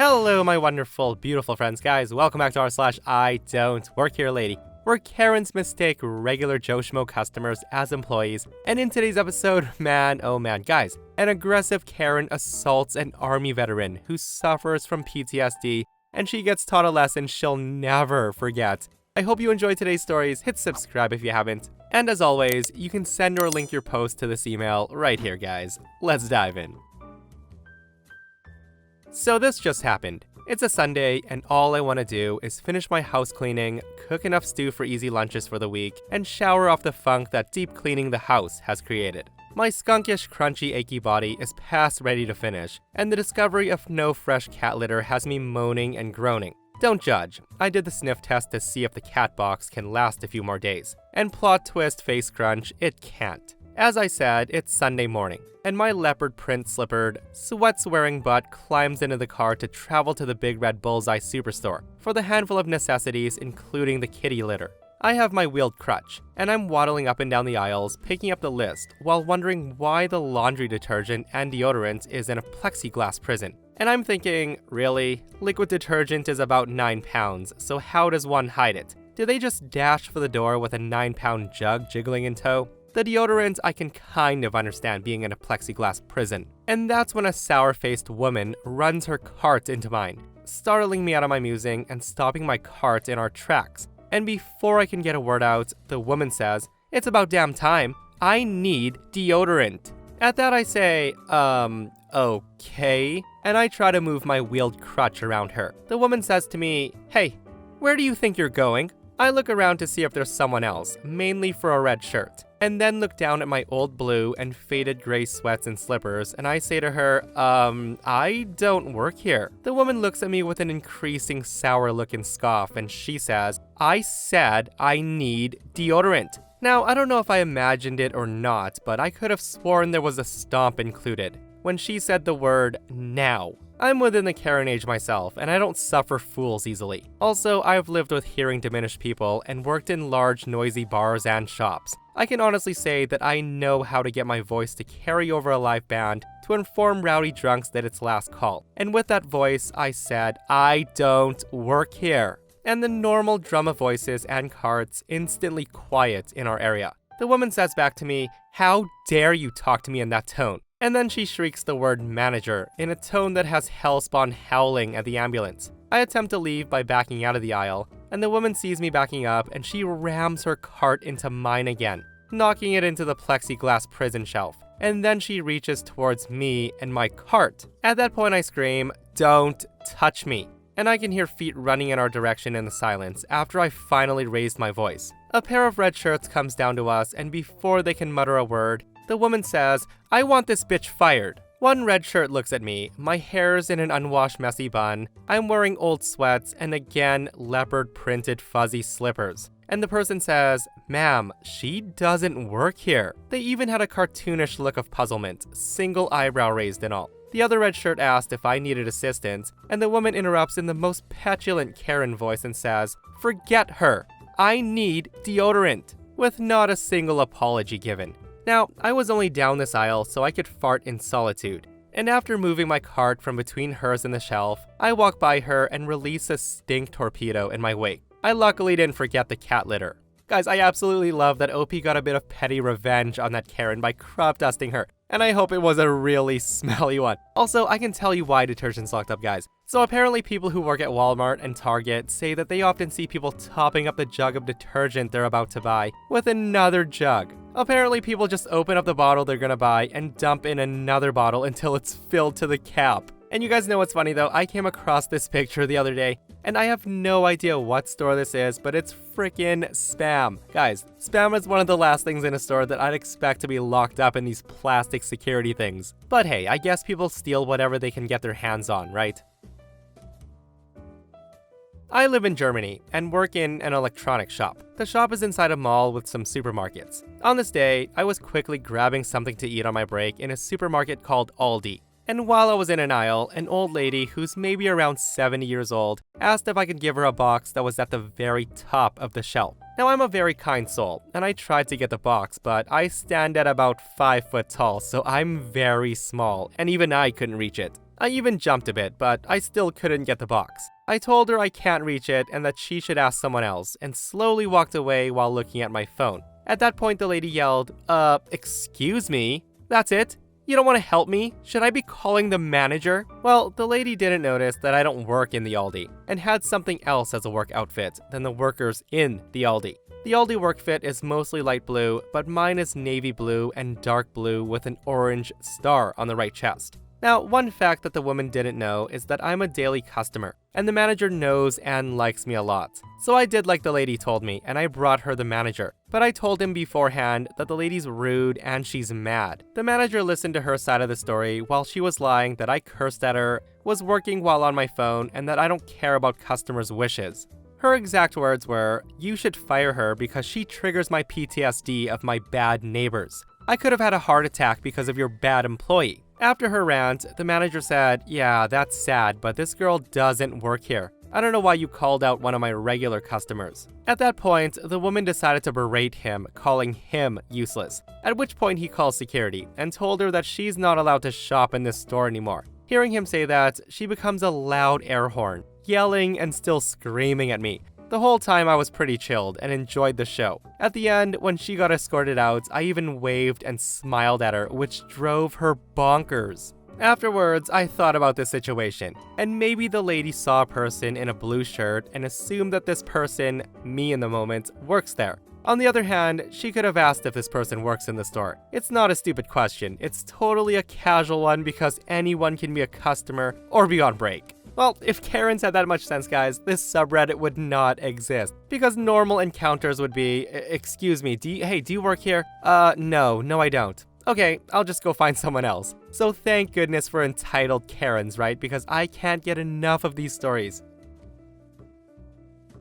Hello, my wonderful, beautiful friends, guys. Welcome back to r/IDontWorkHereLady, where Karens mistake regular Joe Schmo customers as employees. And in today's episode, man, oh man, guys, an aggressive Karen assaults an army veteran who suffers from PTSD, and she gets taught a lesson she'll never forget. I hope you enjoyed today's stories. Hit subscribe if you haven't. And as always, you can send or link your post to this email right here, guys. Let's dive in. So this just happened. It's a Sunday, and all I want to do is finish my house cleaning, cook enough stew for easy lunches for the week, and shower off the funk that deep cleaning the house has created. My skunkish, crunchy, achy body is past ready to finish, and the discovery of no fresh cat litter has me moaning and groaning. Don't judge. I did the sniff test to see if the cat box can last a few more days. And plot twist face crunch, it can't. As I said, it's Sunday morning, and my leopard print slippered, sweats-wearing butt climbs into the car to travel to the Big Red Bullseye Superstore for the handful of necessities, including the kitty litter. I have my wheeled crutch, and I'm waddling up and down the aisles, picking up the list, while wondering why the laundry detergent and deodorant is in a plexiglass prison. And I'm thinking, really? Liquid detergent is about 9 pounds, so how does one hide it? Do they just dash for the door with a 9-pound jug jiggling in tow? The deodorant I can kind of understand being in a plexiglass prison. And that's when a sour-faced woman runs her cart into mine, startling me out of my musing and stopping my cart in our tracks. And before I can get a word out, the woman says, "It's about damn time. I need deodorant." At that I say, okay, and I try to move my wheeled crutch around her. The woman says to me, "Hey, where do you think you're going?" I look around to see if there's someone else, mainly for a red shirt, and then look down at my old blue and faded gray sweats and slippers, and I say to her, I don't work here. The woman looks at me with an increasing sour look and scoff, and she says, "I said I need deodorant." Now, I don't know if I imagined it or not, but I could have sworn there was a stomp included when she said the word now. I'm within the Karen age myself, and I don't suffer fools easily. Also, I've lived with hearing diminished people and worked in large, noisy bars and shops. I can honestly say that I know how to get my voice to carry over a live band to inform rowdy drunks that it's last call. And with that voice, I said, "I don't work here." And the normal drum of voices and carts instantly quiet in our area. The woman says back to me, "How dare you talk to me in that tone?" And then she shrieks the word manager in a tone that has hellspawn howling at the ambulance. I attempt to leave by backing out of the aisle, and the woman sees me backing up and she rams her cart into mine again, knocking it into the plexiglass prison shelf. And then she reaches towards me and my cart. At that point I scream, "Don't touch me." And I can hear feet running in our direction in the silence after I finally raised my voice. A pair of red shirts comes down to us, and before they can mutter a word, the woman says, "I want this bitch fired." One red shirt looks at me, my hair's in an unwashed messy bun, I'm wearing old sweats, and again leopard printed fuzzy slippers. And the person says, "Ma'am, she doesn't work here." They even had a cartoonish look of puzzlement, single eyebrow raised and all. The other red shirt asked if I needed assistance, and the woman interrupts in the most petulant Karen voice and says, "Forget her. I need deodorant," with not a single apology given. Now, I was only down this aisle so I could fart in solitude, and after moving my cart from between hers and the shelf, I walk by her and release a stink torpedo in my wake. I luckily didn't forget the cat litter. Guys, I absolutely love that OP got a bit of petty revenge on that Karen by crop dusting her, and I hope it was a really smelly one. Also, I can tell you why detergent's locked up, guys. So apparently people who work at Walmart and Target say that they often see people topping up the jug of detergent they're about to buy with another jug. Apparently people just open up the bottle they're gonna buy and dump in another bottle until it's filled to the cap. And you guys know what's funny though? I came across this picture the other day, and I have no idea what store this is, but it's freaking Spam. Guys, Spam is one of the last things in a store that I'd expect to be locked up in these plastic security things. But hey, I guess people steal whatever they can get their hands on, right? I live in Germany and work in an electronics shop. The shop is inside a mall with some supermarkets. On this day, I was quickly grabbing something to eat on my break in a supermarket called Aldi. And while I was in an aisle, an old lady who's maybe around 70 years old asked if I could give her a box that was at the very top of the shelf. Now, I'm a very kind soul, and I tried to get the box, but I stand at about 5 foot tall, so I'm very small, and even I couldn't reach it. I even jumped a bit, but I still couldn't get the box. I told her I can't reach it and that she should ask someone else, and slowly walked away while looking at my phone. At that point, the lady yelled, excuse me? That's it? You don't want to help me? Should I be calling the manager? Well, the lady didn't notice that I don't work in the Aldi, and had something else as a work outfit than the workers in the Aldi. The Aldi work fit is mostly light blue, but mine is navy blue and dark blue with an orange star on the right chest. Now, one fact that the woman didn't know is that I'm a daily customer, and the manager knows and likes me a lot. So I did like the lady told me, and I brought her the manager. But I told him beforehand that the lady's rude and she's mad. The manager listened to her side of the story while she was lying that I cursed at her, was working while on my phone, and that I don't care about customers' wishes. Her exact words were, "You should fire her because she triggers my PTSD of my bad neighbors. I could have had a heart attack because of your bad employee." After her rant, the manager said, "Yeah, that's sad, but this girl doesn't work here. I don't know why you called out one of my regular customers." At that point, the woman decided to berate him, calling him useless, at which point he called security and told her that she's not allowed to shop in this store anymore. Hearing him say that, she becomes a loud air horn, yelling and still screaming at me. The whole time I was pretty chilled and enjoyed the show. At the end, when she got escorted out, I even waved and smiled at her, which drove her bonkers. Afterwards, I thought about this situation, and maybe the lady saw a person in a blue shirt and assumed that this person, me in the moment, works there. On the other hand, she could have asked if this person works in the store. It's not a stupid question, it's totally a casual one because anyone can be a customer or be on break. Well, if Karens had that much sense, guys, this subreddit would not exist. Because normal encounters would be, excuse me, do you work here? No, I don't. Okay, I'll just go find someone else. So thank goodness for entitled Karens, right? Because I can't get enough of these stories.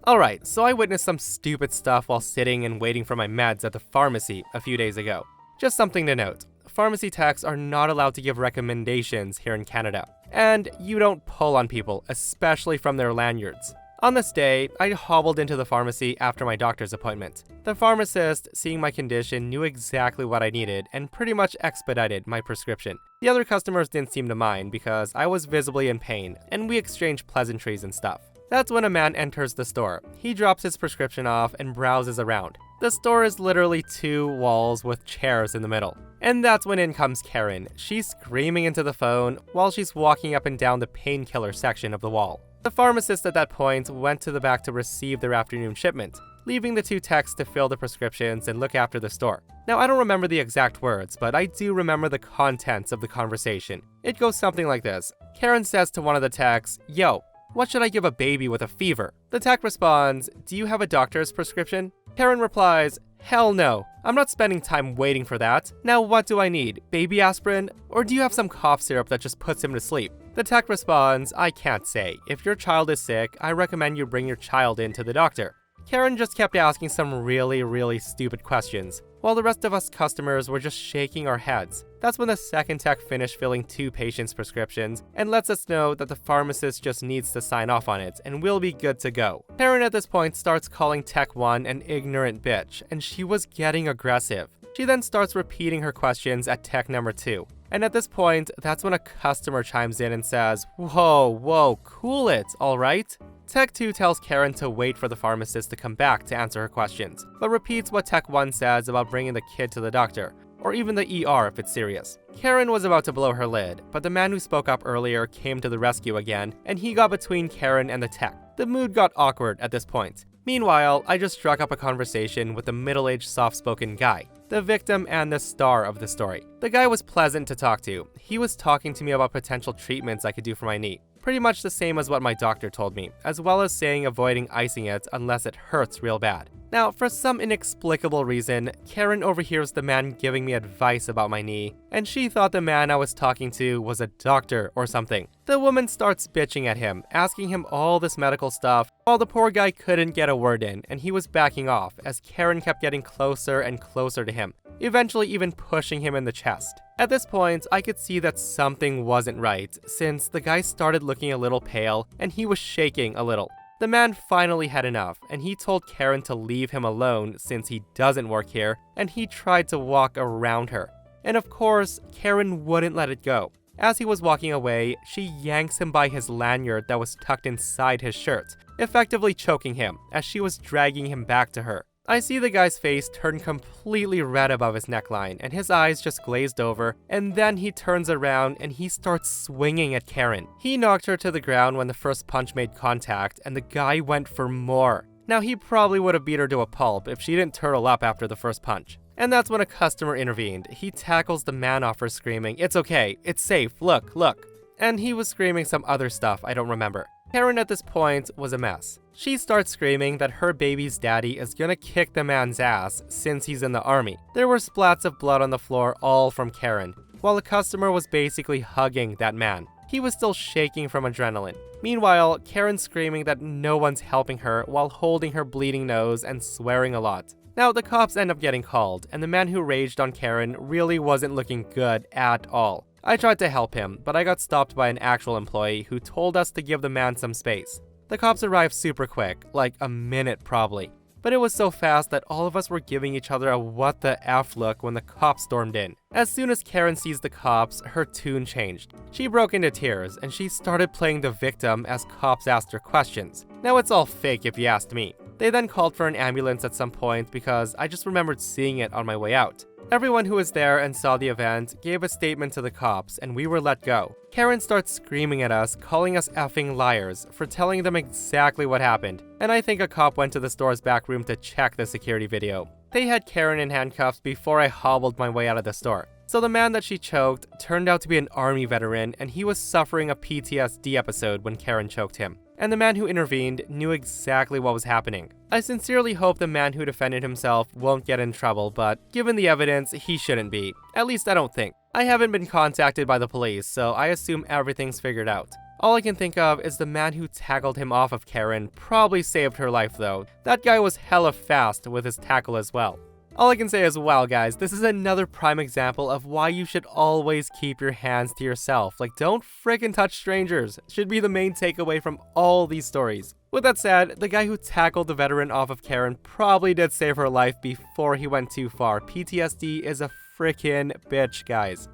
Alright, so I witnessed some stupid stuff while sitting and waiting for my meds at the pharmacy a few days ago. Just something to note. Pharmacy techs are not allowed to give recommendations here in Canada. And you don't pull on people, especially from their lanyards. On this day, I hobbled into the pharmacy after my doctor's appointment. The pharmacist, seeing my condition, knew exactly what I needed and pretty much expedited my prescription. The other customers didn't seem to mind because I was visibly in pain, and we exchanged pleasantries and stuff. That's when a man enters the store. He drops his prescription off and browses around. The store is literally 2 walls with chairs in the middle. And that's when in comes Karen. She's screaming into the phone while she's walking up and down the painkiller section of the wall. The pharmacist at that point went to the back to receive their afternoon shipment, leaving the 2 techs to fill the prescriptions and look after the store. Now, I don't remember the exact words, but I do remember the contents of the conversation. It goes something like this. Karen says to one of the techs, "Yo, what should I give a baby with a fever?" The tech responds, "Do you have a doctor's prescription?" Karen replies, "Hell no, I'm not spending time waiting for that. Now what do I need, baby aspirin? Or do you have some cough syrup that just puts him to sleep?" The tech responds, "I can't say. If your child is sick, I recommend you bring your child in to the doctor." Karen just kept asking some really stupid questions, while the rest of us customers were just shaking our heads. That's when the second tech finished filling 2 patients' prescriptions and lets us know that the pharmacist just needs to sign off on it and we'll be good to go. Karen at this point starts calling Tech 1 an ignorant bitch, and she was getting aggressive. She then starts repeating her questions at Tech number 2. And at this point, that's when a customer chimes in and says, Whoa, cool it, alright?" Tech 2 tells Karen to wait for the pharmacist to come back to answer her questions, but repeats what Tech 1 says about bringing the kid to the doctor, or even the ER if it's serious. Karen was about to blow her lid, but the man who spoke up earlier came to the rescue again, and he got between Karen and the tech. The mood got awkward at this point. Meanwhile, I just struck up a conversation with the middle-aged soft-spoken guy, the victim and the star of the story. The guy was pleasant to talk to. He was talking to me about potential treatments I could do for my knee. Pretty much the same as what my doctor told me, as well as saying avoiding icing it unless it hurts real bad. Now, for some inexplicable reason, Karen overhears the man giving me advice about my knee, and she thought the man I was talking to was a doctor or something. The woman starts bitching at him, asking him all this medical stuff, while the poor guy couldn't get a word in, and he was backing off as Karen kept getting closer and closer to him, eventually even pushing him in the chest. At this point, I could see that something wasn't right, since the guy started looking a little pale and he was shaking a little. The man finally had enough, and he told Karen to leave him alone since he doesn't work here, and he tried to walk around her. And of course, Karen wouldn't let it go. As he was walking away, she yanks him by his lanyard that was tucked inside his shirt, effectively choking him as she was dragging him back to her. I see the guy's face turn completely red above his neckline and his eyes just glazed over, and then he turns around and he starts swinging at Karen. He knocked her to the ground when the first punch made contact, and the guy went for more. Now, he probably would have beat her to a pulp if she didn't turtle up after the first punch. And that's when a customer intervened. He tackles the man off her, screaming, "It's okay, it's safe, look, look." And he was screaming some other stuff I don't remember. Karen at this point was a mess. She starts screaming that her baby's daddy is gonna kick the man's ass since he's in the army. There were splats of blood on the floor, all from Karen, while the customer was basically hugging that man. He was still shaking from adrenaline. Meanwhile, Karen's screaming that no one's helping her while holding her bleeding nose and swearing a lot. Now, the cops end up getting called, and the man who raged on Karen really wasn't looking good at all. I tried to help him, but I got stopped by an actual employee who told us to give the man some space. The cops arrived super quick, like a minute probably. But it was so fast that all of us were giving each other a what the F look when the cops stormed in. As soon as Karen sees the cops, her tune changed. She broke into tears, and she started playing the victim as cops asked her questions. Now, it's all fake if you asked me. They then called for an ambulance at some point because I just remembered seeing it on my way out. Everyone who was there and saw the event gave a statement to the cops, and we were let go. Karen starts screaming at us, calling us effing liars for telling them exactly what happened, and I think a cop went to the store's back room to check the security video. They had Karen in handcuffs before I hobbled my way out of the store. So the man that she choked turned out to be an army veteran, and he was suffering a PTSD episode when Karen choked him. And the man who intervened knew exactly what was happening. I sincerely hope the man who defended himself won't get in trouble, but given the evidence, he shouldn't be. At least I don't think. I haven't been contacted by the police, so I assume everything's figured out. All I can think of is the man who tackled him off of Karen probably saved her life though. That guy was hella fast with his tackle as well. All I can say is, wow guys, this is another prime example of why you should always keep your hands to yourself. Like, don't frickin' touch strangers, should be the main takeaway from all these stories. With that said, the guy who tackled the veteran off of Karen probably did save her life before he went too far. PTSD is a frickin' bitch, guys.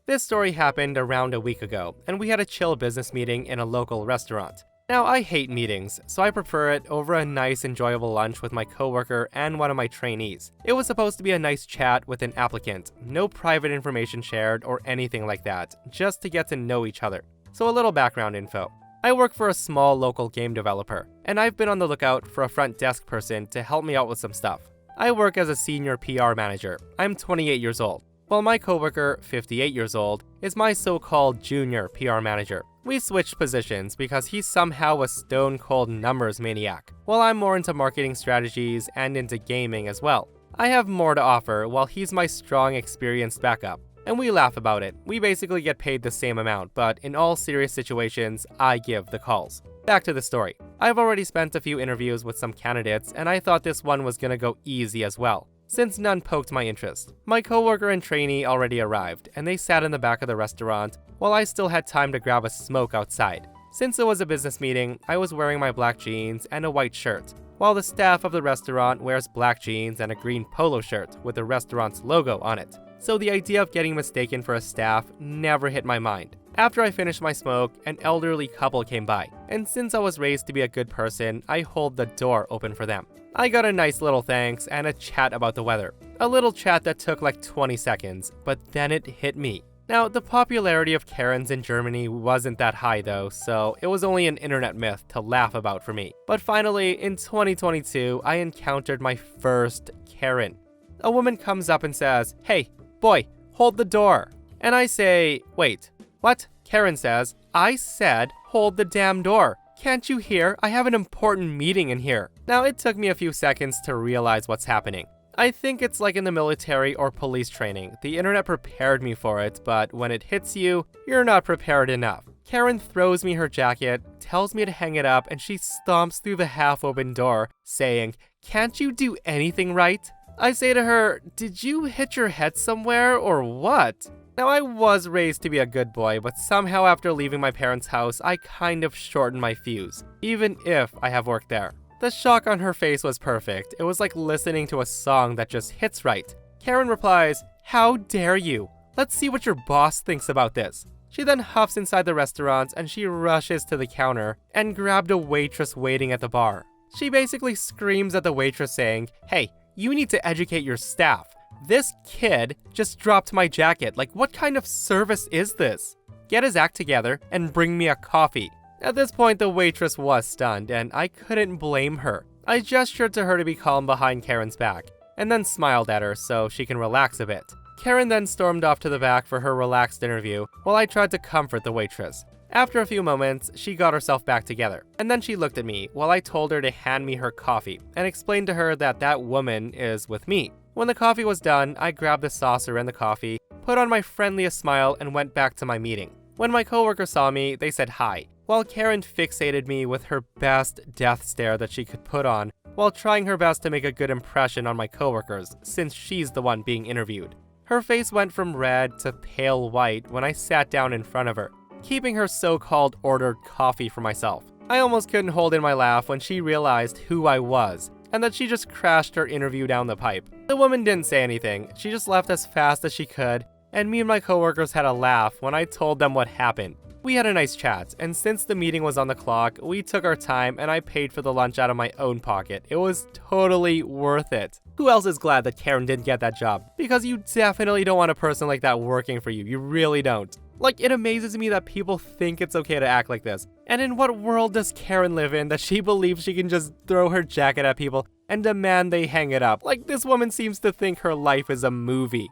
This story happened around a week ago, and we had a chill business meeting in a local restaurant. Now, I hate meetings, so I prefer it over a nice, enjoyable lunch with my coworker and one of my trainees. It was supposed to be a nice chat with an applicant, no private information shared or anything like that, just to get to know each other. So a little background info. I work for a small local game developer, and I've been on the lookout for a front desk person to help me out with some stuff. I work as a senior PR manager. I'm 28 years old, while my coworker, 58 years old, is my so-called junior PR manager. We switched positions because he's somehow a stone-cold numbers maniac, while I'm more into marketing strategies and into gaming as well. I have more to offer while he's my strong, experienced backup, and we laugh about it. We basically get paid the same amount, but in all serious situations, I give the calls. Back to the story. I've already spent a few interviews with some candidates, and I thought this one was gonna go easy as well, since none poked my interest. My coworker and trainee already arrived, and they sat in the back of the restaurant while I still had time to grab a smoke outside. Since it was a business meeting, I was wearing my black jeans and a white shirt, while the staff of the restaurant wears black jeans and a green polo shirt with the restaurant's logo on it. So the idea of getting mistaken for a staff never hit my mind. After I finished my smoke, an elderly couple came by, and since I was raised to be a good person, I hold the door open for them. I got a nice little thanks and a chat about the weather. A little chat that took like 20 seconds, but then it hit me. Now, the popularity of Karens in Germany wasn't that high though, so it was only an internet myth to laugh about for me. But finally, in 2022, I encountered my first Karen. A woman comes up and says, "Hey, boy, hold the door." And I say, "Wait, what?" Karen says, "I said, hold the damn door. Can't you hear? I have an important meeting in here." Now, it took me a few seconds to realize what's happening. I think it's like in the military or police training. The internet prepared me for it, but when it hits you, you're not prepared enough. Karen throws me her jacket, tells me to hang it up, and she stomps through the half-open door, saying, "Can't you do anything right?" I say to her, "Did you hit your head somewhere or what?" Now, I was raised to be a good boy, but somehow after leaving my parents' house, I kind of shortened my fuse, even if I have worked there. The shock on her face was perfect. It was like listening to a song that just hits right. Karen replies, "How dare you? let's see what your boss thinks about this." She then huffs inside the restaurant and she rushes to the counter and grabbed a waitress waiting at the bar. She basically screams at the waitress saying, "Hey, you need to educate your staff. This kid just dropped my jacket. Like, what kind of service is this? Get his act together and bring me a coffee." At this point, the waitress was stunned, and I couldn't blame her. I gestured to her to be calm behind Karen's back, and then smiled at her so she can relax a bit. Karen then stormed off to the back for her relaxed interview, while I tried to comfort the waitress. After a few moments, she got herself back together, and then she looked at me while I told her to hand me her coffee, and explained to her that that woman is with me. When the coffee was done, I grabbed the saucer and the coffee, put on my friendliest smile, and went back to my meeting. When my coworkers saw me, they said hi, while Karen fixated me with her best death stare that she could put on, while trying her best to make a good impression on my coworkers, since she's the one being interviewed. Her face went from red to pale white when I sat down in front of her, keeping her so-called ordered coffee for myself. I almost couldn't hold in my laugh when she realized who I was, and that she just crashed her interview down the pipe. The woman didn't say anything, she just left as fast as she could, and me and my coworkers had a laugh when I told them what happened. We had a nice chat, and since the meeting was on the clock, we took our time and I paid for the lunch out of my own pocket. It was totally worth it. Who else is glad that Karen didn't get that job? Because you definitely don't want a person like that working for you. You really don't. Like, it amazes me that people think it's okay to act like this. And in what world does Karen live in that she believes she can just throw her jacket at people and demand they hang it up? Like, this woman seems to think her life is a movie.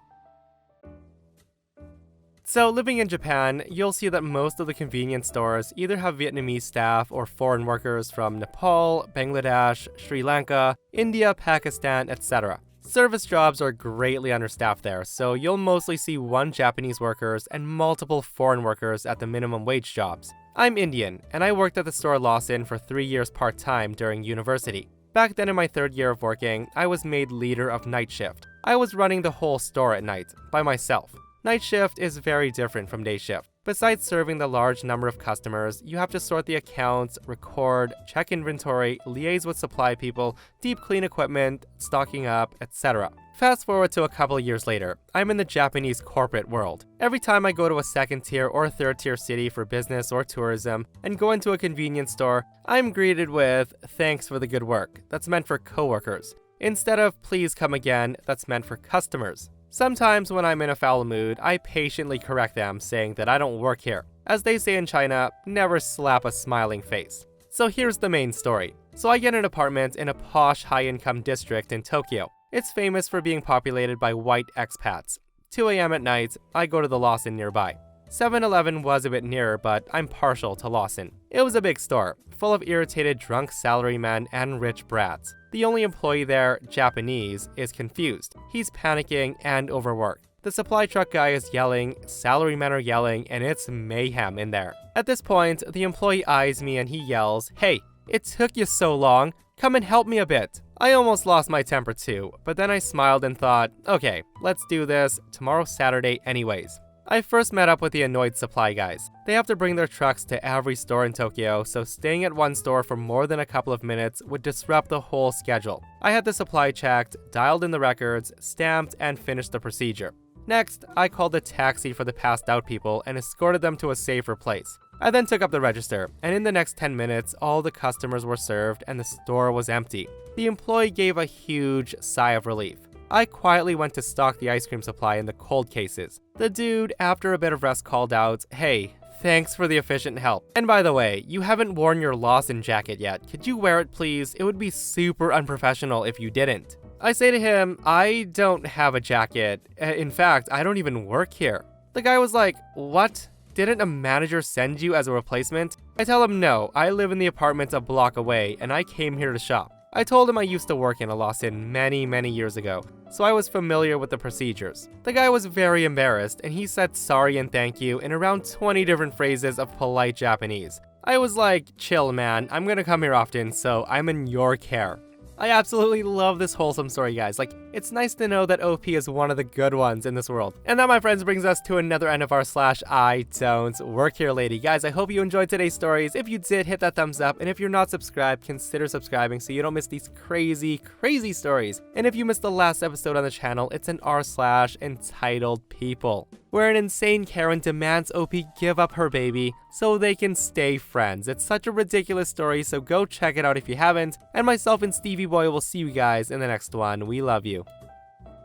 So, living in Japan, you'll see that most of the convenience stores either have Vietnamese staff or foreign workers from Nepal, Bangladesh, Sri Lanka, India, Pakistan, etc. Service jobs are greatly understaffed there, so you'll mostly see one Japanese workers and multiple foreign workers at the minimum wage jobs. I'm Indian, and I worked at the store Lawson for 3 years part-time during university. Back then in my 3rd year of working, I was made leader of night shift. I was running the whole store at night, by myself. Night shift is very different from day shift. Besides serving the large number of customers, you have to sort the accounts, record, check inventory, liaise with supply people, deep clean equipment, stocking up, etc. Fast forward to a couple years later, I'm in the Japanese corporate world. Every time I go to a 2nd tier or 3rd tier city for business or tourism and go into a convenience store, I'm greeted with "thanks for the good work," that's meant for coworkers, instead of "please come again," that's meant for customers. Sometimes when I'm in a foul mood, I patiently correct them, saying that I don't work here. As they say in China, never slap a smiling face. So here's the main story. So I get an apartment in a posh high-income district in Tokyo. It's famous for being populated by white expats. 2 a.m. at night, I go to the Lawson nearby. 7-Eleven was a bit nearer, but I'm partial to Lawson. It was a big store, full of irritated drunk salarymen and rich brats. The only employee there, Japanese, is confused. He's panicking and overworked. The supply truck guy is yelling, salarymen are yelling, and it's mayhem in there. At this point, the employee eyes me and he yells, "Hey, it took you so long. Come and help me a bit." I almost lost my temper too, but then I smiled and thought, okay, let's do this. Tomorrow's Saturday anyways. I first met up with the annoyed supply guys. They have to bring their trucks to every store in Tokyo, so staying at one store for more than a couple of minutes would disrupt the whole schedule. I had the supply checked, dialed in the records, stamped, and finished the procedure. Next, I called a taxi for the passed out people and escorted them to a safer place. I then took up the register, and in the next 10 minutes, all the customers were served and the store was empty. The employee gave a huge sigh of relief. I quietly went to stock the ice cream supply in the cold cases. The dude, after a bit of rest, called out, "Hey, thanks for the efficient help. And by the way, you haven't worn your Lawson jacket yet. Could you wear it, please? It would be super unprofessional if you didn't." I say to him, "I don't have a jacket. In fact, I don't even work here." The guy was like, "What? Didn't a manager send you as a replacement?" I tell him no, I live in the apartment a block away and I came here to shop. I told him I used to work in a Lawson many years ago, so I was familiar with the procedures. The guy was very embarrassed and he said sorry and thank you in around 20 different phrases of polite Japanese. I was like, "Chill man, I'm gonna come here often, so I'm in your care." I absolutely love this wholesome story, guys. Like, it's nice to know that OP is one of the good ones in this world. And that, my friends, brings us to another end of our /IDontWorkHereLady. Guys, I hope you enjoyed today's stories. If you did, hit that thumbs up. And if you're not subscribed, consider subscribing so you don't miss these crazy, crazy stories. And if you missed the last episode on the channel, it's an r/entitled people, where an insane Karen demands OP give up her baby so they can stay friends. It's such a ridiculous story, so go check it out if you haven't. And myself and Stevie Boy will see you guys in the next one. We love you.